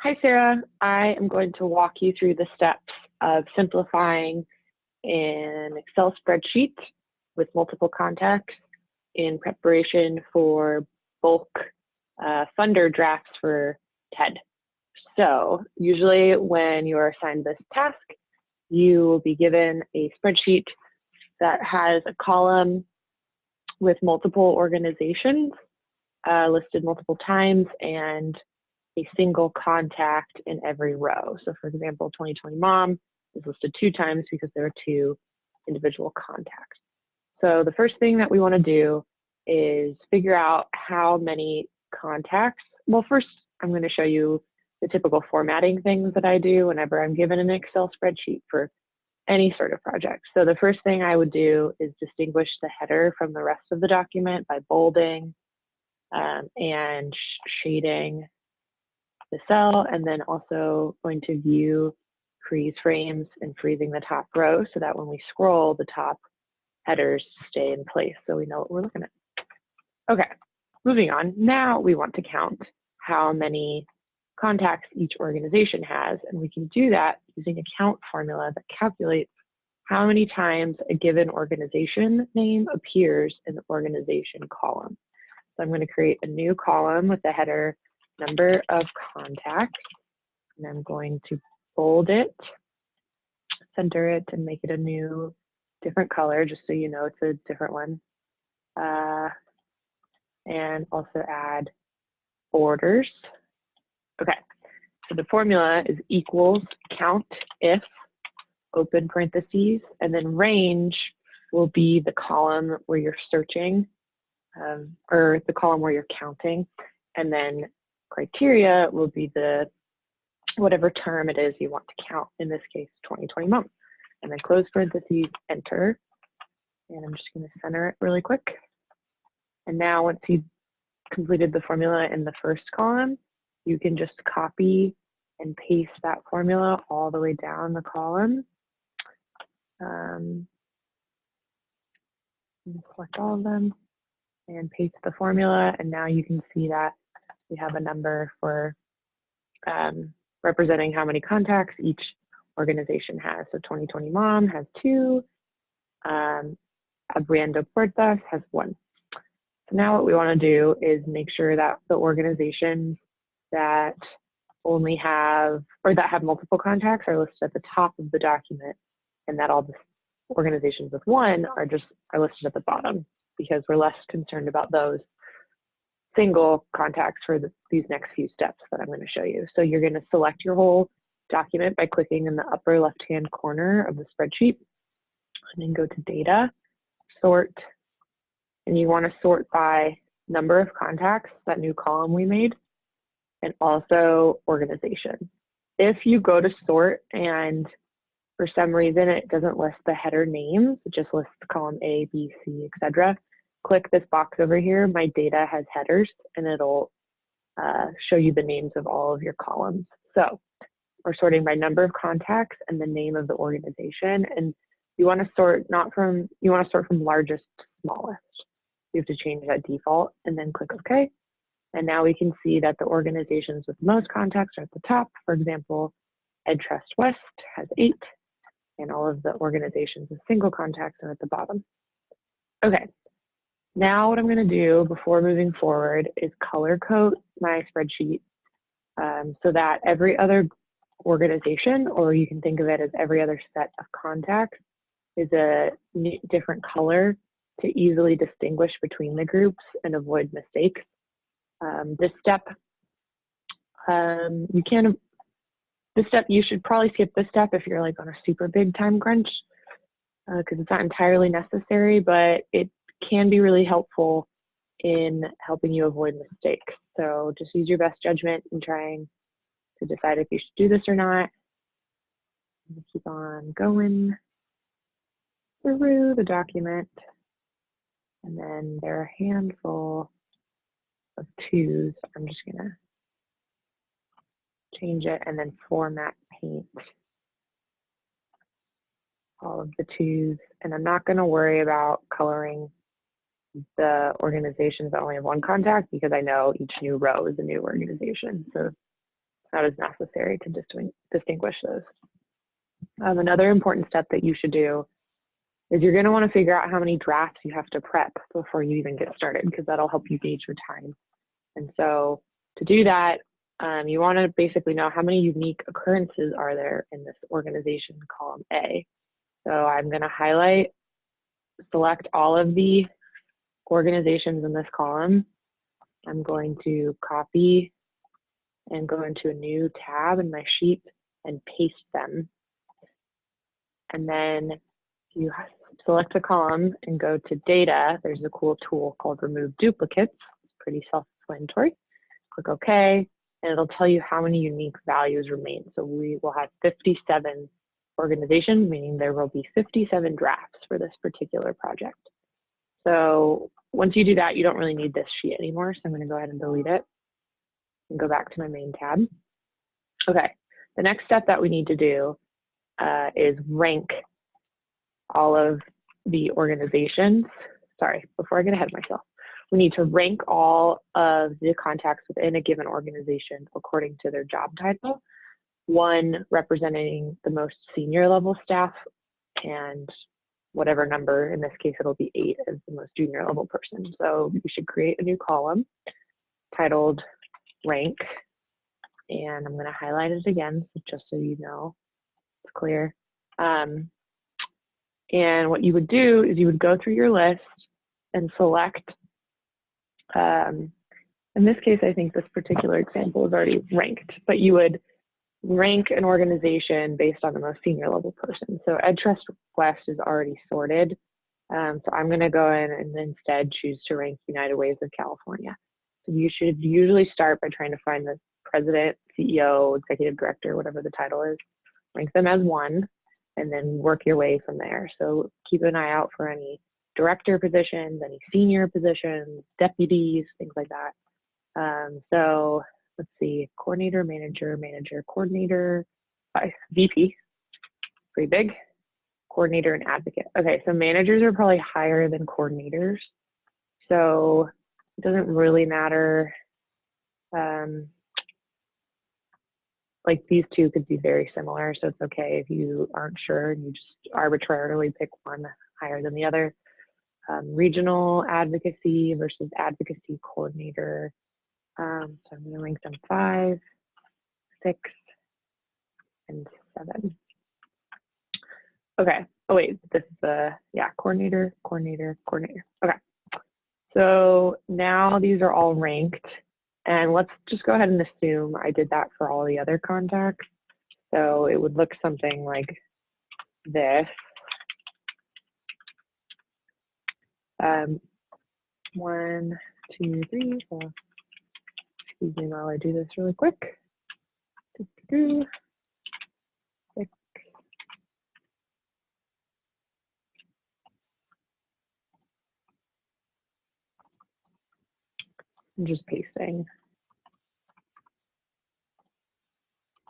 Hi, Sarah. I am going to walk you through the steps of simplifying an Excel spreadsheet with multiple contacts in preparation for bulk funder drafts for TED. So usually when you are assigned this task, you will be given a spreadsheet that has a column with multiple organizations listed multiple times and a single contact in every row. So for example, 2020 Mom is listed 2 times because there are 2 individual contacts. So the first thing that we want to do is figure out how many contacts. Well, first I'm going to show you the typical formatting things that I do whenever I'm given an Excel spreadsheet for any sort of project. So the first thing I would do is distinguish the header from the rest of the document by bolding and shading the cell, and then also going to view freeze frames and freezing the top row so that when we scroll, the top headers stay in place so we know what we're looking at. Okay, moving on. Now we want to count how many contacts each organization has, and we can do that using a count formula that calculates how many times a given organization name appears in the organization column. So I'm going to create a new column with the header number of contacts, and I'm going to bold it, center it, and make it a new different color just so you know it's a different one. And also add borders. Okay, so the formula is equals count if, open parentheses, and then range will be the column where you're searching, or the column where you're counting, and then criteria will be the whatever term it is you want to count, in this case 2020 Mom, and then close parentheses, enter, and I'm just going to center it really quick. And now once you've completed the formula in the first column, you can just copy and paste that formula all the way down the column. Select all of them and paste the formula, and now you can see that we have a number for representing how many contacts each organization has. So 2020 Mom has 2, Abriendo Puertas has 1. So now what we want to do is make sure that the organizations that only have, or that have multiple contacts are listed at the top of the document, and that all the organizations with 1 are listed at the bottom, because we're less concerned about those single contacts for these next few steps that I'm going to show you. So you're going to select your whole document by clicking in the upper left-hand corner of the spreadsheet, and then go to Data, Sort, and you want to sort by number of contacts, that new column we made, and also organization. If you go to sort and for some reason it doesn't list the header names, it just lists column A, B, C, etc., click this box over here, My Data Has Headers, and it'll show you the names of all of your columns. So we're sorting by number of contacts and the name of the organization, and you want to sort from largest to smallest. You have to change that default and then click OK. And now we can see that the organizations with most contacts are at the top. For example, EdTrust West has 8, and all of the organizations with single contacts are at the bottom. Okay, now what I'm going to do before moving forward is color code my spreadsheet so that every other organization, or you can think of it as every other set of contacts, is a different color to easily distinguish between the groups and avoid mistakes. This step, you should probably skip this step if you're like on a super big time crunch, because it's not entirely necessary, but it can be really helpful in helping you avoid mistakes. So just use your best judgment in trying to decide if you should do this or not. Keep on going through the document, and then there are a handful of 2s. I'm just gonna change it and then format paint all of the 2s, and I'm not gonna worry about coloring the organizations that only have 1 contact because I know each new row is a new organization, so not as necessary to distinguish those. Another important step that you should do is you're going to want to figure out how many drafts you have to prep before you even get started, because that'll help you gauge your time. And so to do that, you want to basically know how many unique occurrences are there in this organization column A. So I'm going to highlight, select all of the organizations in this column. I'm going to copy and go into a new tab in my sheet and paste them. And then you select a column and go to data. There's a cool tool called remove duplicates. It's pretty self-explanatory. Click OK, and it'll tell you how many unique values remain. So we will have 57 organizations, meaning there will be 57 drafts for this particular project. So once you do that, you don't really need this sheet anymore. So I'm going to go ahead and delete it and go back to my main tab. Okay, the next step that we need to do is rank all of the organizations. Sorry, before I get ahead of myself, we need to rank all of the contacts within a given organization according to their job title, one representing the most senior level staff, and whatever number, in this case it'll be 8, as the most junior level person. So we should create a new column titled rank, and I'm going to highlight it again just so you know it's clear. And what you would do is you would go through your list and select, in this case I think this particular example is already ranked, but you would rank an organization based on the most senior level person. So EdTrust West is already sorted. So I'm going to go in and instead choose to rank United Ways of California. So you should usually start by trying to find the president, CEO, executive director, whatever the title is, rank them as 1, and then work your way from there. So keep an eye out for any director positions, any senior positions, deputies, things like that. So let's see, coordinator, manager, manager, coordinator, VP, pretty big, coordinator and advocate. Okay, so managers are probably higher than coordinators. So it doesn't really matter. Like these two could be very similar, so it's okay if you aren't sure and you just arbitrarily pick one higher than the other. Regional advocacy versus advocacy coordinator. So I'm going to rank them 5, 6, and 7. Okay. Oh wait, this is the coordinator, coordinator, coordinator. Okay. So now these are all ranked, and let's just go ahead and assume I did that for all the other contacts. So it would look something like this. 1, 2, 3, 4. Excuse me while I do this really quick. 6. I'm just pasting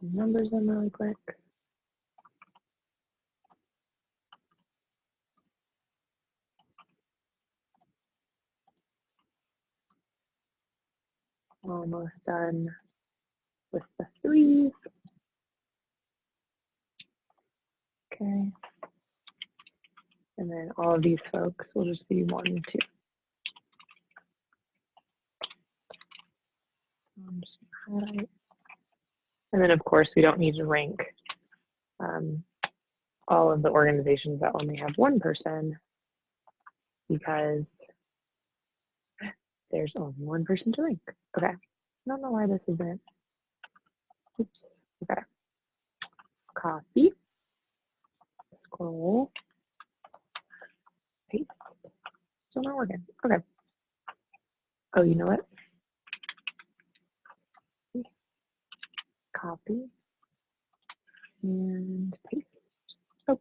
numbers in really quick. Almost done with the 3s. Okay. And then all of these folks will just be 1 and 2. I'm just gonna highlight. And then of course we don't need to rank all of the organizations that only have 1 person, because there's only 1 person to rank. Okay. I don't know why this isn't. Oops. Okay. Copy. Scroll. Paste. Still not working. Okay. Oh, you know what? Copy and paste. Oh,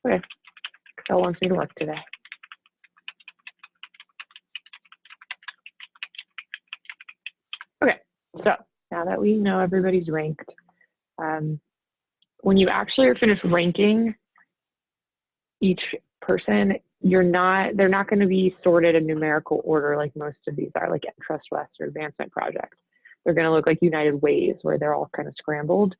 okay. Excel wants me to work today. Okay, so now that we know everybody's ranked, when you actually are finished ranking each person, they're not going to be sorted in numerical order like most of these are, like EdTrust West or Advancement Project. they're going to look like United Ways, where they're all kind of scrambled.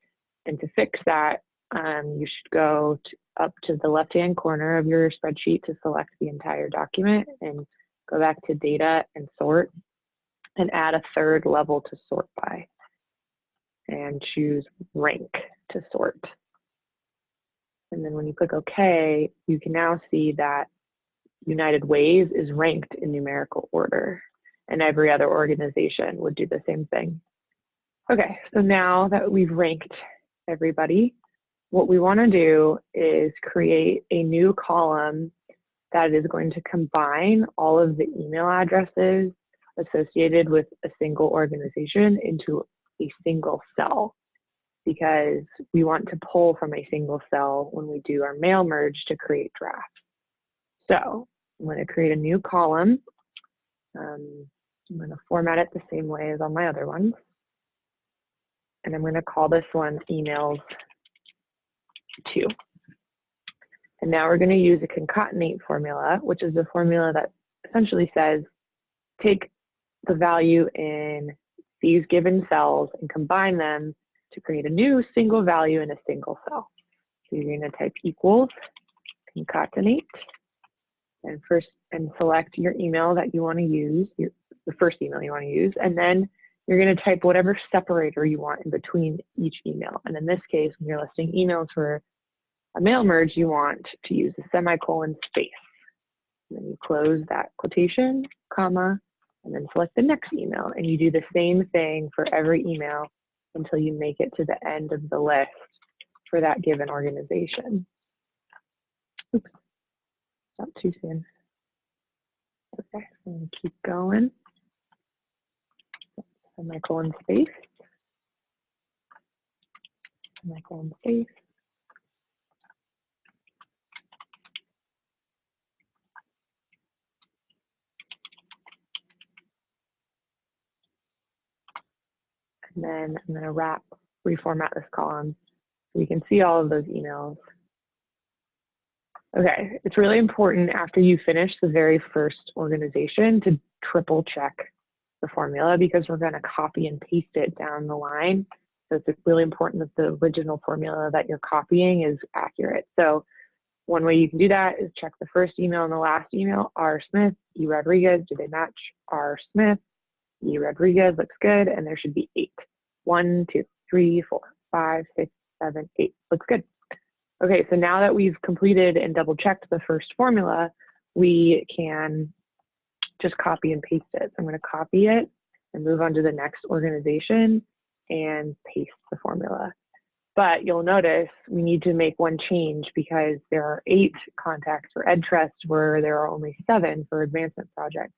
And to fix that, you should go up to the left-hand corner of your spreadsheet to select the entire document and go back to data and sort and add a third level to sort by and choose rank to sort. And then when you click OK, you can now see that United Ways is ranked in numerical order, and every other organization would do the same thing. Okay, so now that we've ranked everybody, what we want to do is create a new column that is going to combine all of the email addresses associated with a single organization into a single cell, because we want to pull from a single cell when we do our mail merge to create drafts. So I'm going to create a new column. I'm going to format it the same way as on my other ones. And I'm going to call this one emails 2. And now we're going to use a concatenate formula, which is a formula that essentially says, take the value in these given cells and combine them to create a new single value in a single cell. So you're going to type equals concatenate and select your email that you want to use, the first email you want to use, and then you're going to type whatever separator you want in between each email. And in this case, when you're listing emails for a mail merge, you want to use a semicolon space. And then you close that quotation, comma, and then select the next email. And you do the same thing for every email until you make it to the end of the list for that given organization. Oops, not too soon. Okay, so I'm going to keep going. Semicolon space, semicolon space. And then I'm going to reformat this column so we can see all of those emails. Okay, it's really important after you finish the very first organization to triple check the formula, because we're going to copy and paste it down the line. So it's really important that the original formula that you're copying is accurate. So one way you can do that is check the first email and the last email, R. Smith, E. Rodriguez, do they match? R. Smith, E. Rodriguez, looks good, and there should be 8. 1, 2, 3, 4, 5, 6, 7, 8, looks good. Okay, so now that we've completed and double checked the first formula, we can just copy and paste it. So I'm going to copy it and move on to the next organization and paste the formula. But you'll notice we need to make one change because there are 8 contacts for EdTrust where there are only 7 for advancement projects.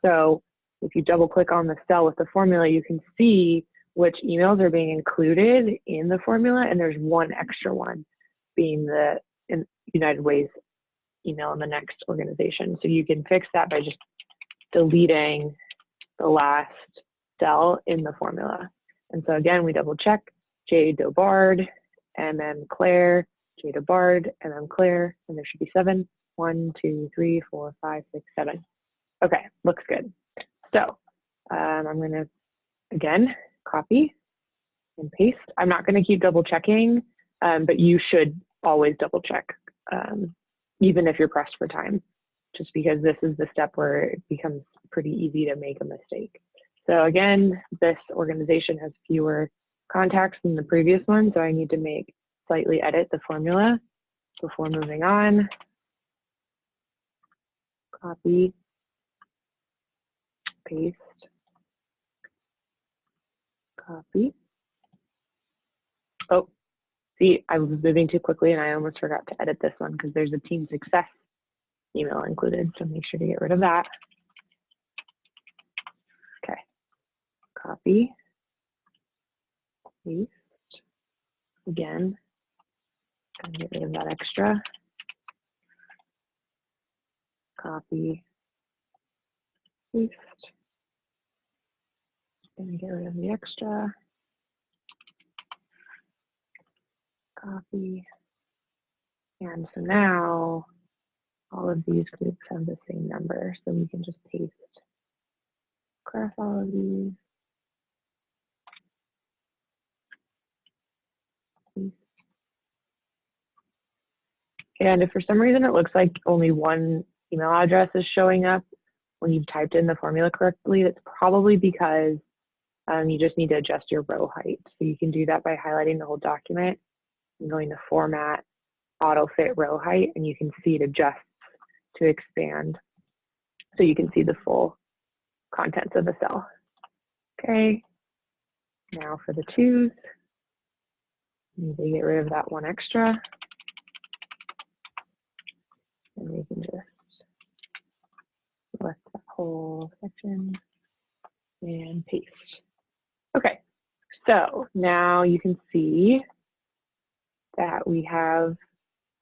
So if you double click on the cell with the formula, you can see which emails are being included in the formula, and there's one extra one being the United Ways email in the next organization. So you can fix that by just deleting the last cell in the formula. And so again, we double check J. Dobard, and then Claire, J. Dobard, and then Claire, and there should be 7. 1, 2, 3, 4, 5, 6, 7. Okay, looks good. So I'm going to, again, copy and paste. I'm not going to keep double checking, but you should always double check, even if you're pressed for time, just because this is the step where it becomes pretty easy to make a mistake. So again, this organization has fewer contacts than the previous one, so I need to slightly edit the formula before moving on. Copy, paste, copy. Oh, see, I was moving too quickly and I almost forgot to edit this one because there's a team success email included, so make sure to get rid of that. Okay, copy, paste, again, and get rid of that extra. Copy, paste, and get rid of the extra. Copy, and so now all of these groups have the same number, so we can just paste across all of these. And if for some reason it looks like only one email address is showing up when you've typed in the formula correctly, that's probably because you just need to adjust your row height. So you can do that by highlighting the whole document and going to Format, Auto Fit Row Height, and you can see it adjusts to expand so you can see the full contents of the cell. Okay, now for the twos, you need to get rid of that one extra. And we can just select that whole section and paste. Okay, so now you can see that we have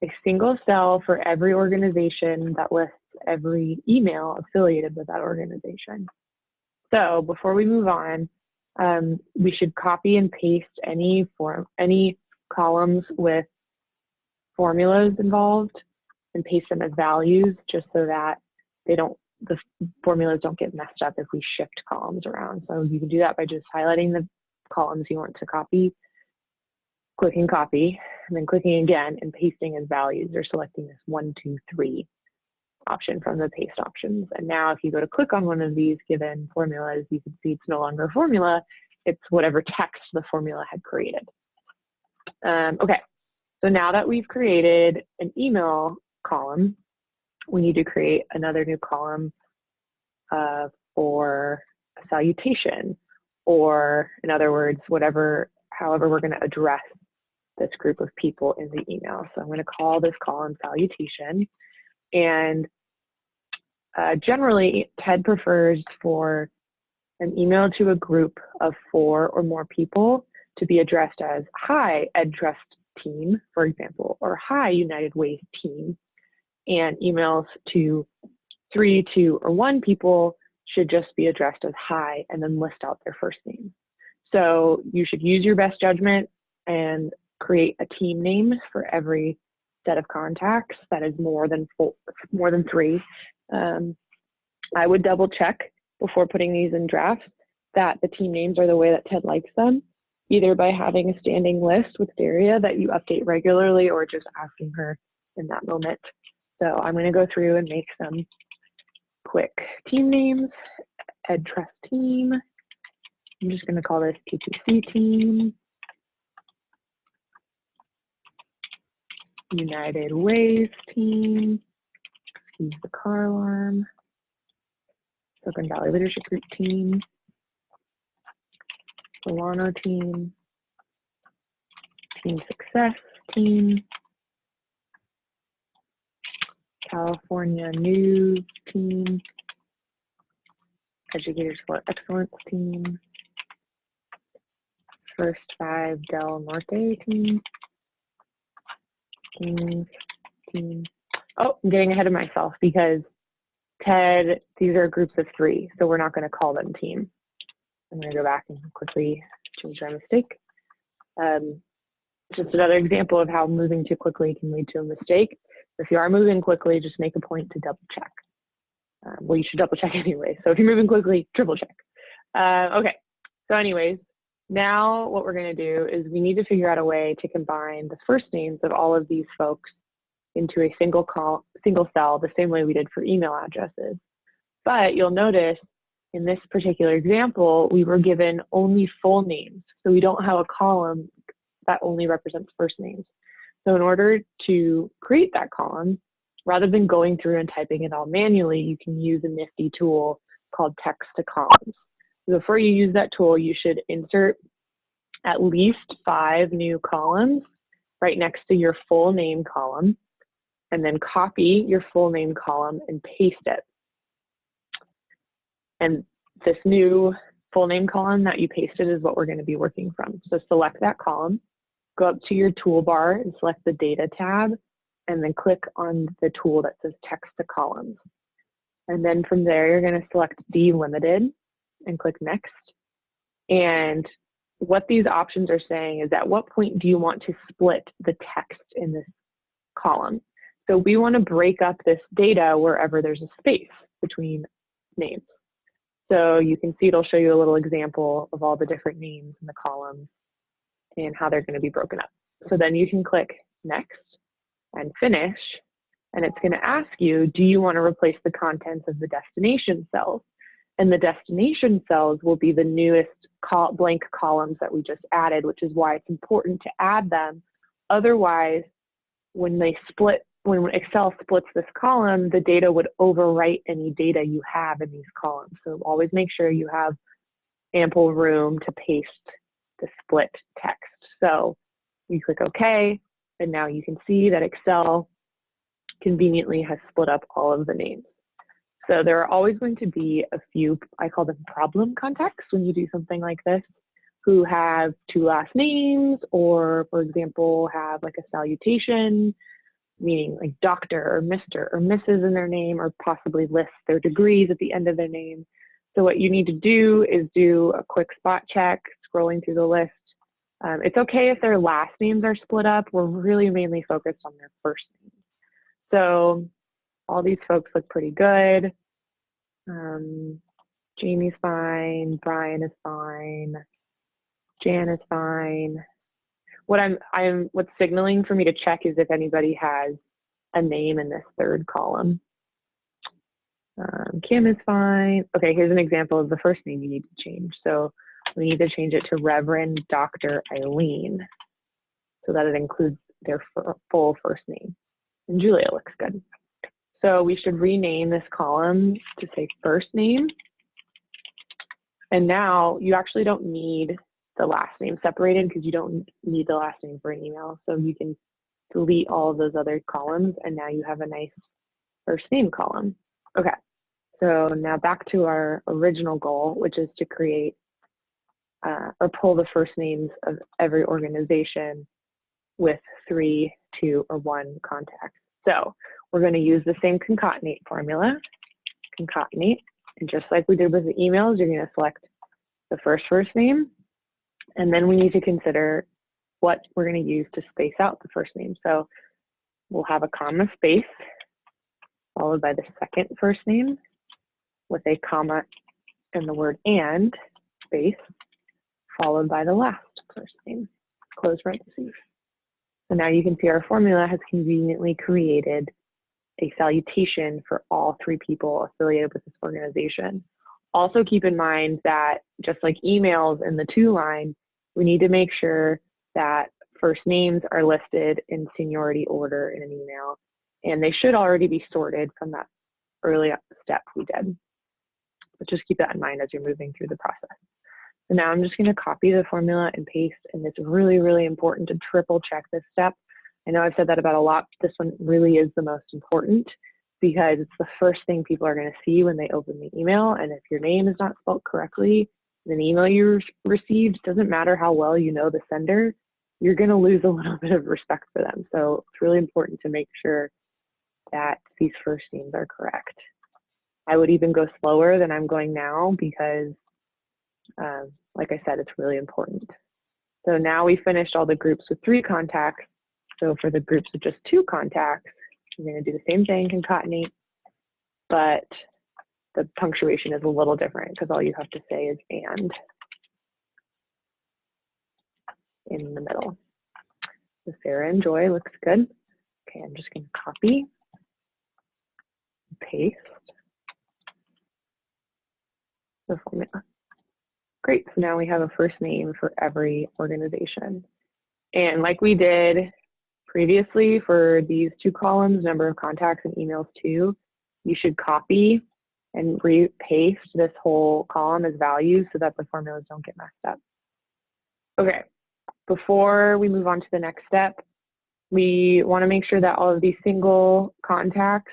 a single cell for every organization that lists every email affiliated with that organization. So before we move on, we should copy and paste any columns with formulas involved and paste them as values, just so that the formulas don't get messed up if we shift columns around. So you can do that by just highlighting the columns you want to copy, clicking copy, and then clicking again and pasting as values, or selecting this 1, 2, 3 option from the paste options. And now if you go to click on one of these given formulas, you can see it's no longer a formula, it's whatever text the formula had created. Okay, so now that we've created an email column, we need to create another new column for a salutation, or in other words, however we're going to address this group of people in the email. So I'm going to call this column salutation. And generally, TED prefers for an email to a group of 4 or more people to be addressed as "Hi, EdTrust team," for example, or "Hi, United Ways team." And emails to 3, 2, or 1 people should just be addressed as "Hi," and then list out their first name. So you should use your best judgment and create a team name for every set of contacts that is more than 3. I would double check before putting these in drafts that the team names are the way that TED likes them, either by having a standing list with Daria that you update regularly, or just asking her in that moment. So I'm going to go through and make some quick team names. EdTrust team. I'm just going to call this P2C team. United Ways team. Excuse the car alarm. Silicon Valley Leadership Group team. Solano team. Team Success team. California News team. Educators for Excellence team. First 5 Del Norte team. Teams team. Oh, I'm getting ahead of myself because TED, these are groups of 3, so we're not going to call them team. I'm going to go back and quickly change my mistake. Just another example of how moving too quickly can lead to a mistake. If you are moving quickly, just make a point to double check. Well, you should double check anyway. So if you're moving quickly, triple check. Okay, so anyways, now what we're going to do is we need to figure out a way to combine the first names of all of these folks into a single cell, the same way we did for email addresses. But you'll notice in this particular example, we were given only full names. So we don't have a column that only represents first names. So in order to create that column, rather than going through and typing it all manually, you can use a nifty tool called Text to Columns. So before you use that tool, you should insert at least 5 new columns right next to your full name column, and then copy your full name column and paste it. And this new full name column that you pasted is what we're going to be working from. So select that column, go up to your toolbar and select the Data tab, and then click on the tool that says Text to Columns. And then from there, you're going to select Delimited and click Next. And what these options are saying is, at what point do you want to split the text in this column? So we want to break up this data wherever there's a space between names. So you can see it'll show you a little example of all the different names in the column and how they're going to be broken up. So then you can click Next, and finish. And it's going to ask you, do you want to replace the contents of the destination cells? And the destination cells will be the newest blank columns that we just added, which is why it's important to add them. Otherwise, when Excel splits this column, the data would overwrite any data you have in these columns. So always make sure you have ample room to paste the split text. So you click OK, and now you can see that Excel conveniently has split up all of the names. So there are always going to be a few, I call them problem contacts when you do something like this, who have two last names, or for example, have like a salutation, meaning like Dr. or Mr. or Mrs. in their name, or possibly list their degrees at the end of their name. So what you need to do is do a quick spot check, scrolling through the list. It's okay if their last names are split up. We're really mainly focused on their first names. So all these folks look pretty good. Jamie's fine, Brian is fine, Jan is fine. What's signaling for me to check is if anybody has a name in this third column. Kim is fine. Okay, here's an example of the first name you need to change. So we need to change it to Reverend Dr. Eileen so that it includes their full first name. And Julia looks good. So we should rename this column to say first name. And now you actually don't need the last name separated because you don't need the last name for an email. So you can delete all of those other columns and now you have a nice first name column. Okay, so now back to our original goal, which is to create or pull the first names of every organization with 3, 2, or 1 contacts. So we're going to use the same concatenate formula, concatenate, and just like we did with the emails, you're going to select the first name, and then we need to consider what we're going to use to space out the first name. So we'll have a comma space followed by the second first name with a comma and the word and space followed by the last first name, close parentheses. So now you can see our formula has conveniently created a salutation for all 3 people affiliated with this organization. Also keep in mind that just like emails in the to line, we need to make sure that first names are listed in seniority order in an email, and they should already be sorted from that early step we did. But just keep that in mind as you're moving through the process. So now I'm just going to copy the formula and paste, and it's really, really important to triple check this step. I know I've said that about a lot, but this one really is the most important because it's the first thing people are going to see when they open the email. And if your name is not spelled correctly in an email you received, doesn't matter how well you know the sender, you're going to lose a little bit of respect for them. So it's really important to make sure that these first names are correct. I would even go slower than I'm going now because like I said, it's really important. So now we finished all the groups with 3 contacts. So for the groups with just 2 contacts, I'm going to do the same thing, concatenate, but the punctuation is a little different because all you have to say is and in the middle. So Sarah and Joy looks good. Okay, I'm just going to copy, paste the formula. Great, so now we have a first name for every organization. And like we did previously for these 2 columns, number of contacts and emails too, you should copy and paste this whole column as values so that the formulas don't get messed up. Okay, before we move on to the next step, we want to make sure that all of these single contacts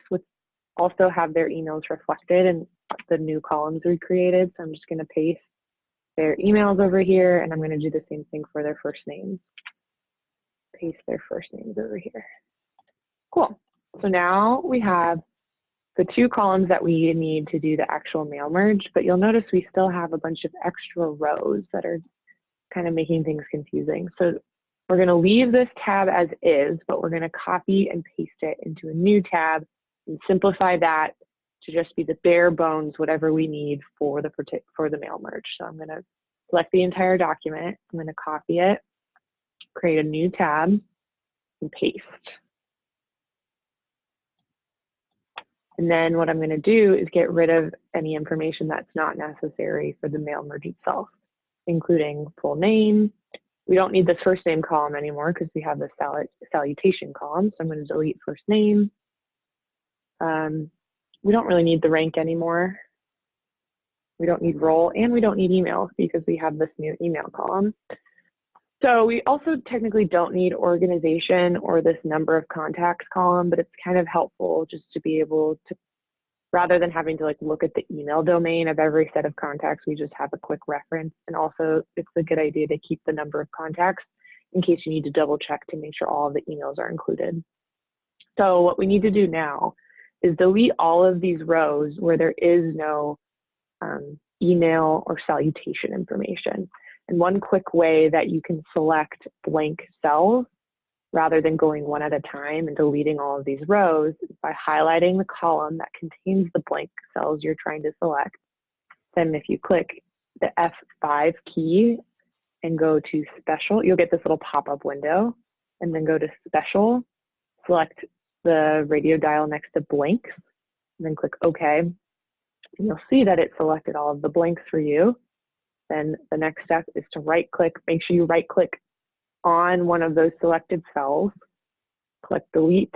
also have their emails reflected in the new columns we created. So I'm just going to paste their emails over here, and I'm going to do the same thing for their first names. Paste their first names over here. Cool. So now we have the 2 columns that we need to do the actual mail merge, but you'll notice we still have a bunch of extra rows that are kind of making things confusing. So we're going to leave this tab as is, but we're going to copy and paste it into a new tab and simplify that to just be the bare bones, whatever we need for the mail merge. So I'm going to select the entire document. I'm going to copy it, create a new tab, and paste. And then what I'm going to do is get rid of any information that's not necessary for the mail merge itself, including full name. We don't need this first name column anymore because we have the salutation column. So I'm going to delete first name. We don't really need the rank anymore. We don't need role, and we don't need email because we have this new email column. So we also technically don't need organization or this number of contacts column, but it's kind of helpful just to be able to, rather than having to like look at the email domain of every set of contacts, we just have a quick reference. And also it's a good idea to keep the number of contacts in case you need to double check to make sure all of the emails are included. So what we need to do now is delete all of these rows where there is no email or salutation information. And one quick way that you can select blank cells rather than going one at a time and deleting all of these rows is by highlighting the column that contains the blank cells you're trying to select. Then if you click the F5 key and go to special, you'll get this little pop-up window, and then go to special, select the radio dial next to blanks, and then click OK. And you'll see that it selected all of the blanks for you. Then the next step is to right click, make sure you right click on one of those selected cells, click delete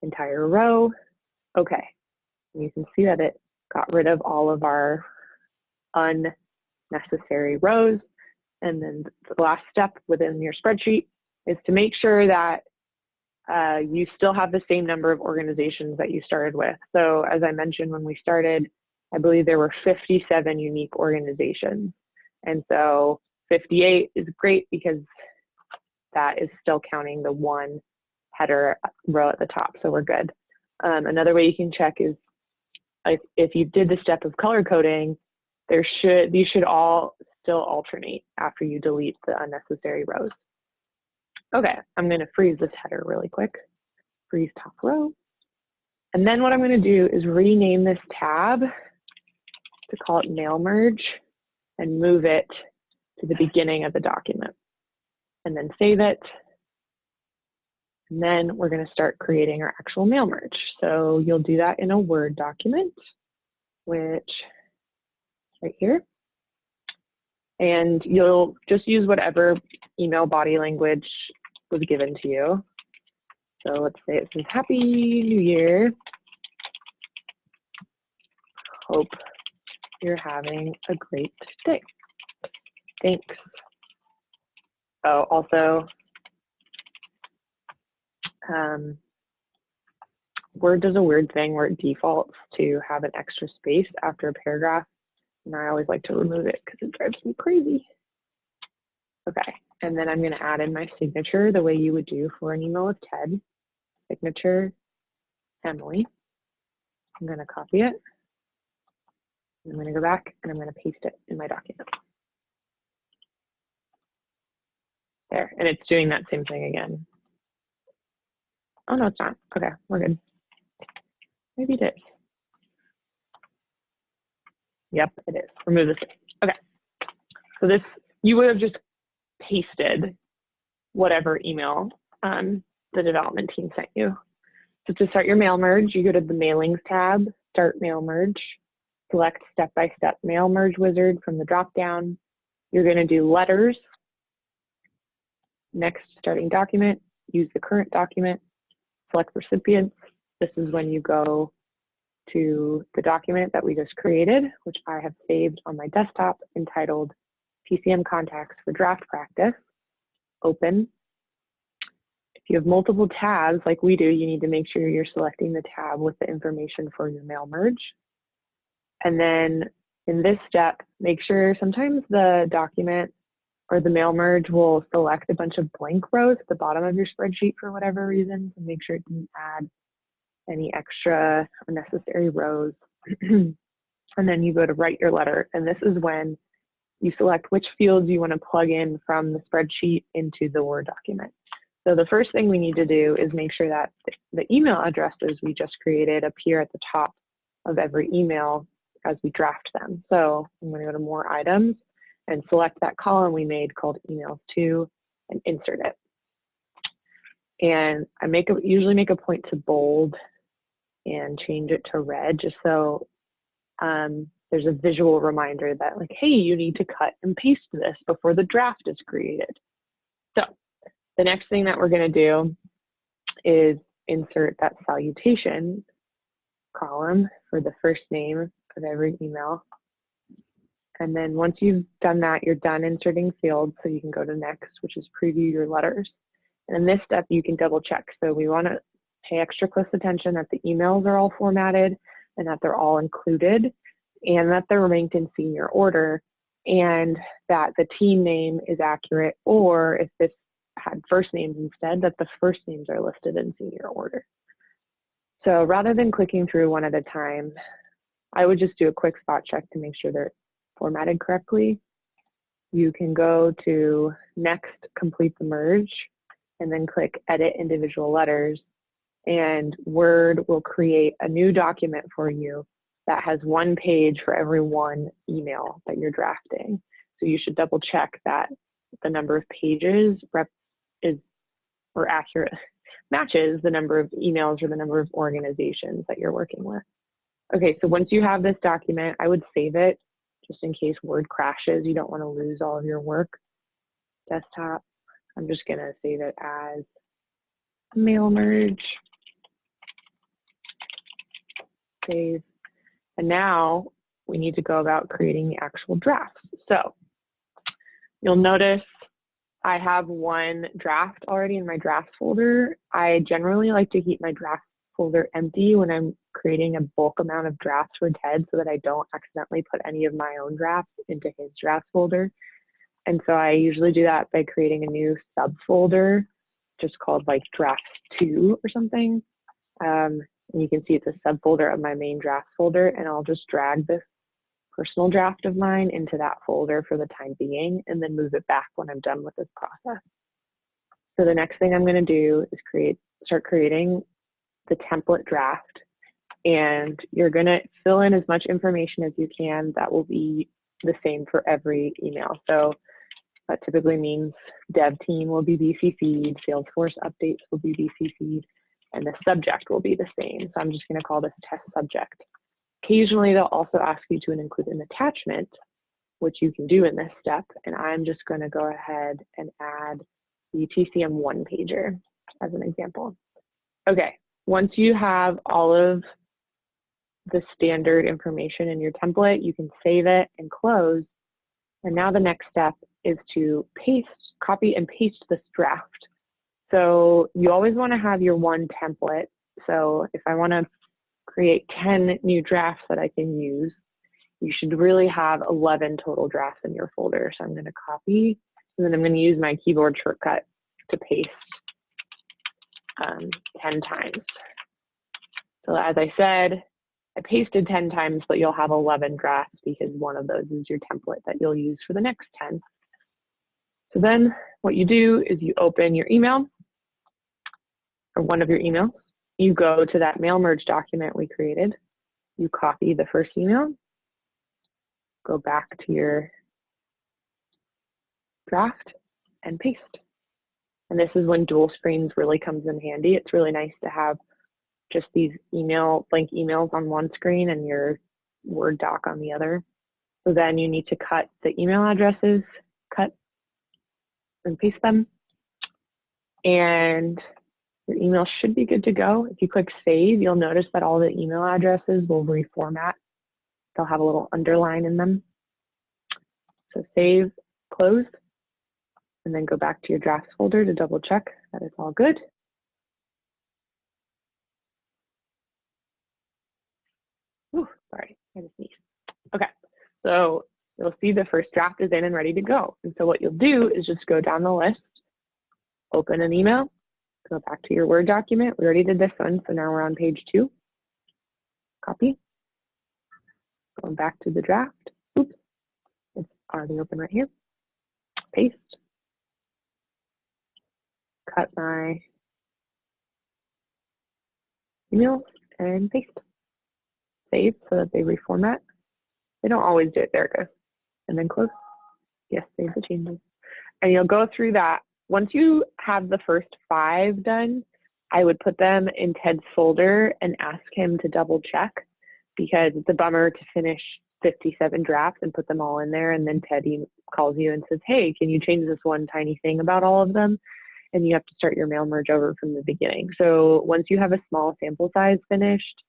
entire row, okay. And you can see that it got rid of all of our unnecessary rows. And then the last step within your spreadsheet is to make sure that you still have the same number of organizations that you started with. So as I mentioned when we started, I believe there were 57 unique organizations. And so 58 is great because that is still counting the one header row at the top, so we're good. Another way you can check is if you did the step of color coding, these should all still alternate after you delete the unnecessary rows. Okay, I'm going to freeze this header really quick. Freeze top row. And then what I'm going to do is rename this tab to call it mail merge and move it to the beginning of the document. And then save it. And then we're going to start creating our actual mail merge. So you'll do that in a Word document, which is right here. And you'll just use whatever email body language was given to you. So let's say it says, Happy New Year. Hope you're having a great day. Thanks. Oh, also, Word does a weird thing where it defaults to have an extra space after a paragraph. And I always like to remove it because it drives me crazy. Okay, and then I'm going to add in my signature the way you would do for an email with Ted. Signature, Emily. I'm going to copy it. I'm going to go back and I'm going to paste it in my document. There, and it's doing that same thing again. Oh, no, it's not. Okay, we're good. Maybe it is. Yep, it is. Remove this. Okay. So this, you would have just pasted whatever email the development team sent you. So to start your mail merge, you go to the Mailings tab, Start Mail Merge, select Step-by-Step Mail Merge Wizard from the drop-down. You're going to do Letters. Next, Starting Document, use the current document, select Recipients. This is when you go to the document that we just created, which I have saved on my desktop, entitled PCM Contacts for Draft Practice. Open. If you have multiple tabs like we do, you need to make sure you're selecting the tab with the information for your mail merge. And then in this step, make sure sometimes the document or the mail merge will select a bunch of blank rows at the bottom of your spreadsheet for whatever reason, and make sure it didn't add any extra unnecessary rows. And then you go to write your letter. And this is when you select which fields you want to plug in from the spreadsheet into the Word document. So the first thing we need to do is make sure that the email addresses we just created appear at the top of every email as we draft them. So I'm going to go to More Items and select that column we made called Emails To and insert it. And I usually make a point to bold and change it to red, just so there's a visual reminder that like, hey, you need to cut and paste this before the draft is created. So the next thing that we're going to do is insert that salutation column for the first name of every email. And then once you've done that, you're done inserting fields, so you can go to next, which is preview your letters. And in this step, you can double check. So we want to pay extra close attention that the emails are all formatted and that they're all included and that they're ranked in senior order and that the team name is accurate, or if this had first names instead, that the first names are listed in senior order. So rather than clicking through one at a time, I would just do a quick spot check to make sure they're formatted correctly. You can go to next, complete the merge, and then click edit individual letters, and Word will create a new document for you that has one page for every one email that you're drafting. So you should double check that the number of pages matches the number of emails or the number of organizations that you're working with. Okay, so once you have this document, I would save it just in case Word crashes. You don't want to lose all of your work. Desktop, I'm just gonna save it as mail merge, save. And now we need to go about creating the actual drafts. So you'll notice I have one draft already in my drafts folder. I generally like to keep my draft folder empty when I'm creating a bulk amount of drafts for Ted so that I don't accidentally put any of my own drafts into his drafts folder. And so I usually do that by creating a new subfolder just called like drafts 2 or something. And you can see it's a subfolder of my main draft folder, and I'll just drag this personal draft of mine into that folder for the time being and then move it back when I'm done with this process. So the next thing I'm going to do is start creating the template draft, and you're going to fill in as much information as you can that will be the same for every email. So that typically means dev team will be BCC'd, Salesforce updates will be BCC'd, and the subject will be the same. So I'm just going to call this test subject. Occasionally, they'll also ask you to include an attachment, which you can do in this step. And I'm just going to go ahead and add the TCM one pager as an example. Okay, once you have all of the standard information in your template, you can save it and close. And now the next step is to copy and paste this draft. So you always want to have your one template. So if I want to create 10 new drafts that I can use, you should really have 11 total drafts in your folder. So I'm going to copy, and then I'm going to use my keyboard shortcut to paste 10 times. So as I said, I pasted 10 times, but you'll have 11 drafts because one of those is your template that you'll use for the next 10. So then what you do is you open your email or one of your emails. You go to that mail merge document we created. You copy the first email, go back to your draft and paste. And this is when dual screens really comes in handy. It's really nice to have just these blank emails on one screen and your Word doc on the other. So then you need to cut the email addresses, cut and paste them. And your email should be good to go. If you click save, you'll notice that all the email addresses will reformat. They'll have a little underline in them. So save, close, and then go back to your drafts folder to double check that it's all good. Ooh, sorry, I just sneezed. Okay, so you'll see the first draft is in and ready to go. And so what you'll do is just go down the list, open an email, go back to your Word document. We already did this one, so now we're on page 2. Copy. Going back to the draft. Oops, it's already open right here. Paste. Cut my email and paste. Save so that they reformat. They don't always do it. There it goes. And then close. Yes, save the changes. And you'll go through that. Once you have the first 5 done, I would put them in Ted's folder and ask him to double check, because it's a bummer to finish 57 drafts and put them all in there. And then Ted calls you and says, hey, can you change this one tiny thing about all of them? And you have to start your mail merge over from the beginning. So once you have a small sample size finished,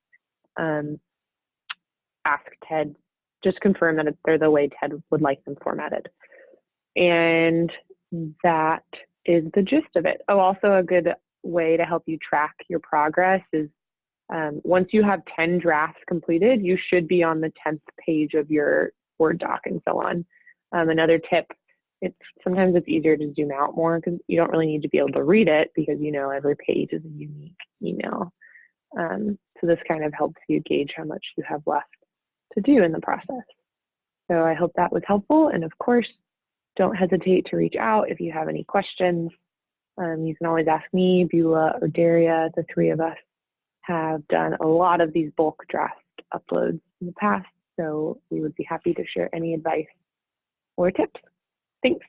ask Ted, just confirm that they're the way Ted would like them formatted. And that is the gist of it. Oh, also a good way to help you track your progress is once you have 10 drafts completed, you should be on the 10th page of your Word doc and so on. Another tip, sometimes it's easier to zoom out more because you don't really need to be able to read it, because every page is a unique email. So this kind of helps you gauge how much you have left to do in the process. So I hope that was helpful. And of course, don't hesitate to reach out if you have any questions. You can always ask me, Beulah, or Daria. The three of us have done a lot of these bulk draft uploads in the past, so we would be happy to share any advice or tips. Thanks.